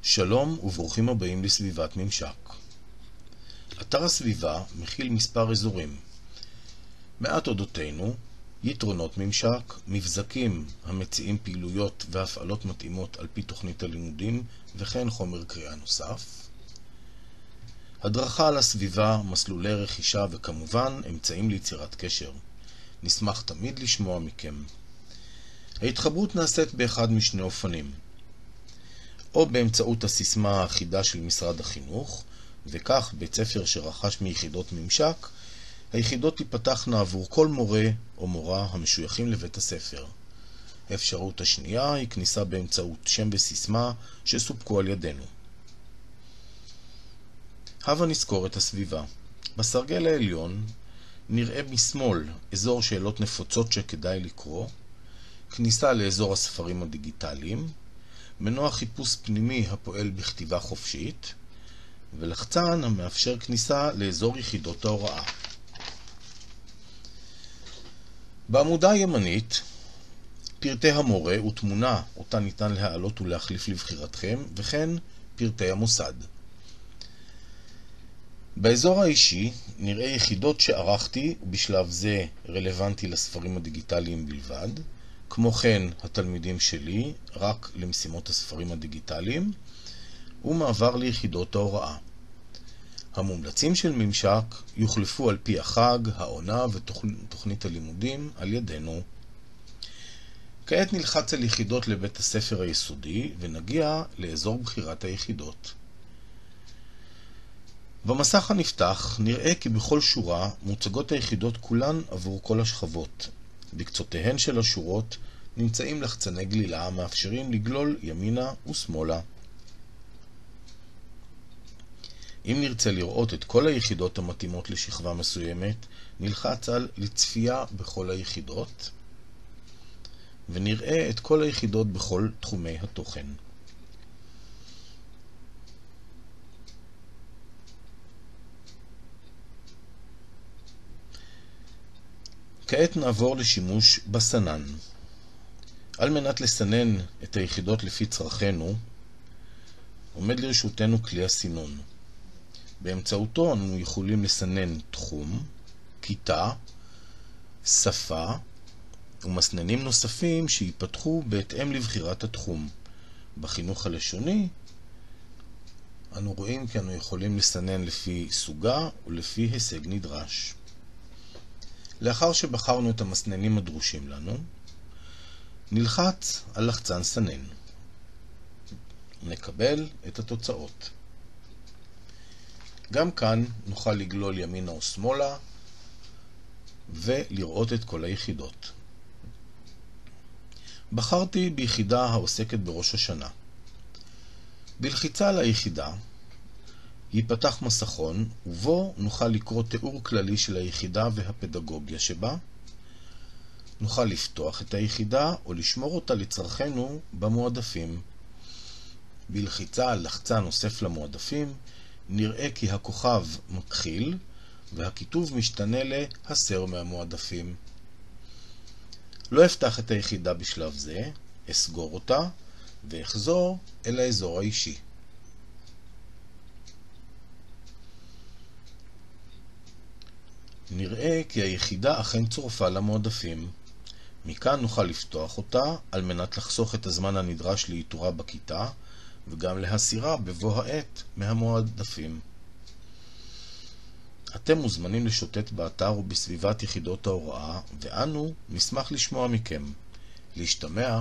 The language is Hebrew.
שלום וברוכים הבאים לסביבת ממשק. אתר הסביבה מכיל מספר אזורים. מעט אודותינו, יתרונות ממשק, מבזקים המציעים פעילויות והפעלות מתאימות על פי תוכנית הלימודים וכן חומר קריאה נוסף. הדרכה על הסביבה, מסלולי רכישה וכמובן אמצעים ליצירת קשר. נשמח תמיד לשמוע מכם. ההתחברות נעשית באחד משני אופנים. או באמצעות הסיסמה האחידה של משרד החינוך, וכך בית ספר שרכש מיחידות ממשק, היחידות תיפתחנה עבור כל מורה או מורה המשויכים לבית הספר. האפשרות השנייה היא כניסה באמצעות שם וסיסמה שסופקו על ידינו. הבה נזכור את הסביבה. בסרגל העליון נראה משמאל אזור שאלות נפוצות שכדאי לקרוא, כניסה לאזור הספרים הדיגיטליים, מנוע חיפוש פנימי הפועל בכתיבה חופשית, ולחצן המאפשר כניסה לאזור יחידות ההוראה. בעמודה הימנית, פרטי המורה ותמונה אותה ניתן להעלות ולהחליף לבחירתכם, וכן פרטי המוסד. באזור האישי נראה יחידות שערכתי, ובשלב זה רלוונטי לספרים הדיגיטליים בלבד, כמו כן התלמידים שלי, רק למשימות הספרים הדיגיטליים, ומעבר ליחידות ההוראה. המומלצים של ממשק יוחלפו על פי החג, העונה ותוכנית הלימודים על ידינו. כעת נלחץ על יחידות לבית הספר היסודי ונגיע לאזור בחירת היחידות. במסך הנפתח נראה כי בכל שורה מוצגות היחידות כולן עבור כל השכבות. בקצותיהן של השורות נמצאים לחצני גלילה המאפשרים לגלול ימינה ושמאלה. אם נרצה לראות את כל היחידות המתאימות לשכבה מסוימת, נלחץ על לצפייה בכל היחידות, ונראה את כל היחידות בכל תחומי התוכן. כעת נעבור לשימוש בסנן. על מנת לסנן את היחידות לפי צרכנו, עומד לרשותנו כלי הסינון. באמצעותו אנו יכולים לסנן תחום, כיתה, שפה ומסננים נוספים שיפתחו בהתאם לבחירת התחום. בחינוך הלשוני אנו רואים כי אנו יכולים לסנן לפי סוגה ולפי הישג נדרש. לאחר שבחרנו את המסננים הדרושים לנו, נלחץ על לחצן סנן. נקבל את התוצאות. גם כאן נוכל לגלול ימינה או שמאלה ולראות את כל היחידות. בחרתי ביחידה העוסקת בראש השנה. בלחיצה על היחידה ייפתח מסכון, ובו נוכל לקרוא תיאור כללי של היחידה והפדגוגיה שבה. נוכל לפתוח את היחידה או לשמור אותה לצרכנו במועדפים. בלחיצה על לחצן נוסף למועדפים, נראה כי הכוכב מכחיל, והכיתוב משתנה להסר מהמועדפים. לא אפתח את היחידה בשלב זה, אסגור אותה, ואחזור אל האזור האישי. נראה כי היחידה אכן צורפה למועדפים. מכאן נוכל לפתוח אותה על מנת לחסוך את הזמן הנדרש לאיתורה בכיתה, וגם להסירה בבוא העת מהמועדפים. אתם מוזמנים לשוטט באתר ובסביבת יחידות ההוראה, ואנו נשמח לשמוע מכם. להשתמע.